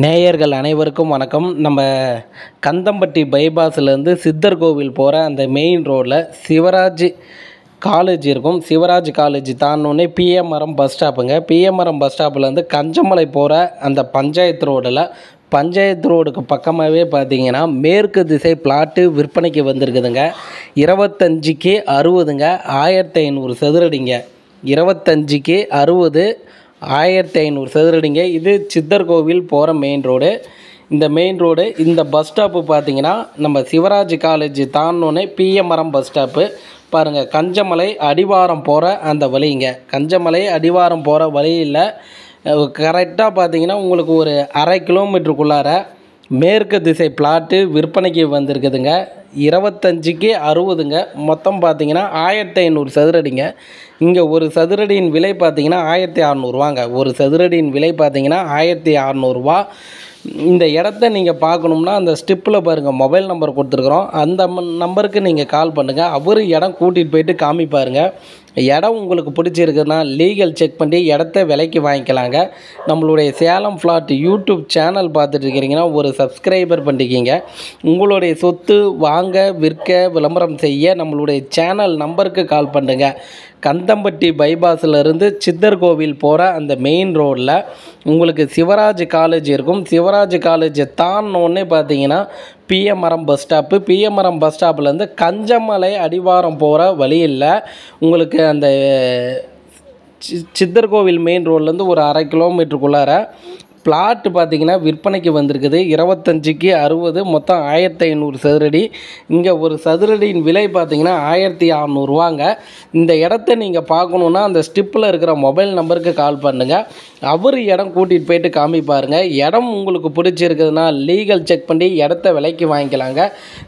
நேயர்கள் அனைவருக்கும் வணக்கம். நம்ம கந்தம்பட்டி பைபாஸ்லேருந்து சித்தர் கோவில் போகிற அந்த மெயின் ரோடில் சிவராஜ் காலேஜ் இருக்கும். சிவராஜ் காலேஜ் தாண்டோடனே பிஎம்ஆர்எம் பஸ் ஸ்டாப்புங்க. பிஎம்ஆர்எம் பஸ் ஸ்டாப்லேருந்து கஞ்சமலை போகிற அந்த பஞ்சாயத்து ரோடில் பஞ்சாயத்து ரோடுக்கு பக்கமாகவே பார்த்தீங்கன்னா மேற்கு திசை பிளாட்டு விற்பனைக்கு வந்திருக்குதுங்க. 25க்கு 60ங்க, 1500 சதுரடிங்க. 25க்கு 60, 1500 சதுரடிங்க. இது சித்தர் கோவில் போகிற மெயின் ரோடு. இந்த பஸ் ஸ்டாப்பு பார்த்தீங்கன்னா நம்ம சிவராஜ் காலேஜ் தாண்டோடனே பிஎம்ஆர்எம் பஸ் ஸ்டாப்பு பாருங்கள். கஞ்சமலை அடிவாரம் போகிற அந்த வழிங்க. கஞ்சமலை அடிவாரம் போகிற வழியில் கரெக்டாக பார்த்தீங்கன்னா உங்களுக்கு ஒரு 1/2 கிலோமீட்டருக்குள்ளார மேற்கு திசை பிளாட்டு விற்பனைக்கு வந்திருக்குதுங்க. 25க்கு 60ங்க. மொத்தம் பார்த்தீங்கன்னா 1500 சதுரடிங்க. இங்கே ஒரு சதுரடியின் விலை பார்த்தீங்கன்னா 1600ரூவாங்க. ஒரு சதுரடியின் விலை பார்த்தீங்கன்னா 1600ரூவா. இந்த இடத்த நீங்கள் பார்க்கணும்னா அந்த ஸ்டிப்பில் பாருங்கள் மொபைல் நம்பர் கொடுத்துருக்குறோம். அந்த நம்பருக்கு நீங்கள் கால் பண்ணுங்கள். அவர் இடம் கூட்டிகிட்டு போயிட்டு காமிப்பாருங்க. இடம் உங்களுக்கு பிடிச்சிருக்குன்னா லீகல் செக் பண்ணி இடத்த விலைக்கு வாங்கிக்கலாங்க. நம்மளுடைய சேலம் ஃப்ளாட் யூடியூப் சேனல் பார்த்துட்டு இருக்கிறீங்கன்னா ஒரு சப்ஸ்கிரைபர் பண்ணிக்கிங்க. உங்களுடைய சொத்து வாங்க விற்க விளம்பரம் செய்ய நம்மளுடைய சேனல் நம்பருக்கு கால் பண்ணுங்க. கந்தம்பட்டி பைபாஸ்லேருந்து சித்தர் கோவில் போகிற அந்த மெயின் ரோடில் உங்களுக்கு சிவராஜ் காலேஜ் இருக்கும். சிவராஜ் காலேஜை தாண்டோடனே பார்த்தீங்கன்னா பிஎம்ஆர்எம் பஸ் ஸ்டாப்பு. பிஎம்ஆர்எம் பஸ் ஸ்டாப்லேருந்து கஞ்சமலை அடிவாரம் போகிற வழியில் உங்களுக்கு அந்த சித்தர் கோவில் மெயின் ரோட்லேருந்து ஒரு 1/2 கிலோமீட்டருக்குள்ளார பிளாட்டு பார்த்திங்கன்னா விற்பனைக்கு வந்திருக்குது. 25க்கு 60, மொத்தம் 1500 சதுரடி. இங்கே ஒரு சதுரடியின் விலை பார்த்திங்கன்னா 1600ரூவாங்க. இந்த இடத்த நீங்கள் பார்க்கணுன்னா அந்த ஸ்டிப்பில் இருக்கிற மொபைல் நம்பருக்கு கால் பண்ணுங்கள். அவர் இடம் கூட்டிகிட்டு போயிட்டு காமிப்பாருங்க. இடம் உங்களுக்கு பிடிச்சிருக்குதுன்னா லீகல் செக் பண்ணி இடத்த விலைக்கு வாங்கிக்கலாங்க.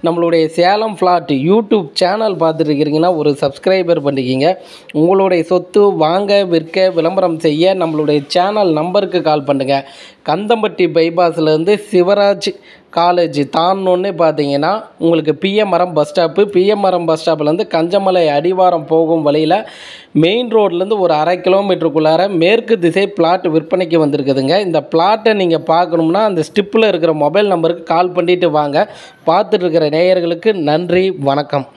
நம்மளுடைய சேலம் ஃப்ளாட் யூடியூப் சேனல் பார்த்துட்டு இருக்கிறீங்கன்னா ஒரு சப்ஸ்கிரைபர் பண்ணிக்கிங்க. உங்களுடைய சொத்து வாங்க விற்க விளம்பரம் செய்ய நம்மளுடைய சேனல் நம்பருக்கு கால் பண்ணுங்கள். கந்தம்பட்டி பைபாஸ்லேருந்து சிவராஜ் காலேஜ் தாண்டோன்னே பார்த்தீங்கன்னா உங்களுக்கு பிஎம்ஆர்எம் பஸ் ஸ்டாப்பு. பிஎம்ஆர்எம் பஸ் ஸ்டாப்லேருந்து கஞ்சமலை அடிவாரம் போகும் வழியில் மெயின் ரோட்லேருந்து ஒரு 1/2 கிலோமீட்டருக்குள்ளார மேற்கு திசை பிளாட் விற்பனைக்கு வந்திருக்குதுங்க. இந்த பிளாட்டை நீங்கள் பார்க்கணும்னா அந்த ஸ்டிப்பில் இருக்கிற மொபைல் நம்பருக்கு கால் பண்ணிவிட்டு வாங்க. பார்த்துட்டு இருக்கிற நேயர்களுக்கு நன்றி, வணக்கம்.